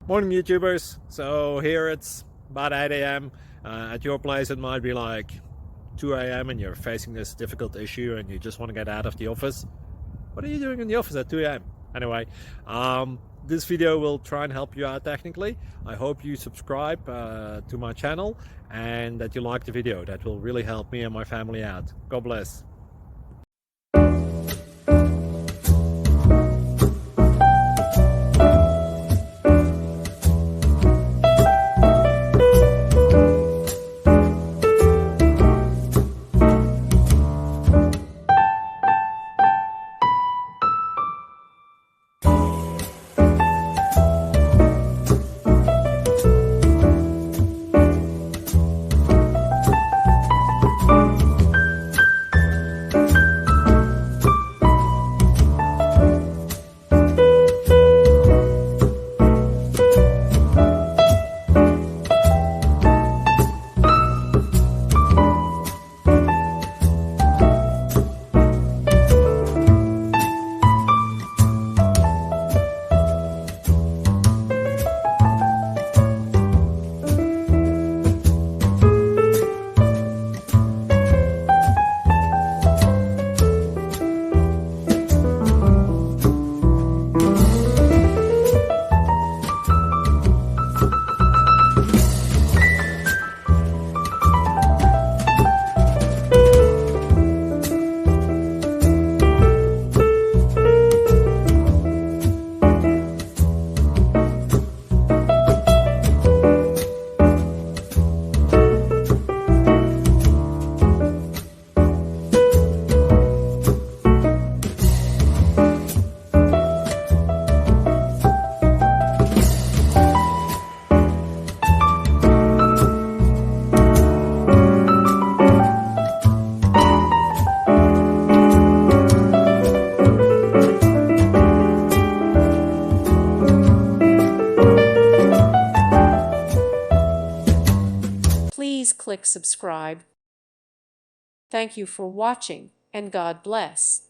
Morning YouTubers. So here it's about 8 a.m. At your place it might be like 2 a.m. and you're facing this difficult issue and you just want to get out of the office. What are you doing in the office at 2 a.m.? Anyway, this video will try and help you out technically. I hope you subscribe to my channel and that you like the video. That will really help me and my family out. God bless. Please click subscribe. Thank you for watching, and God bless.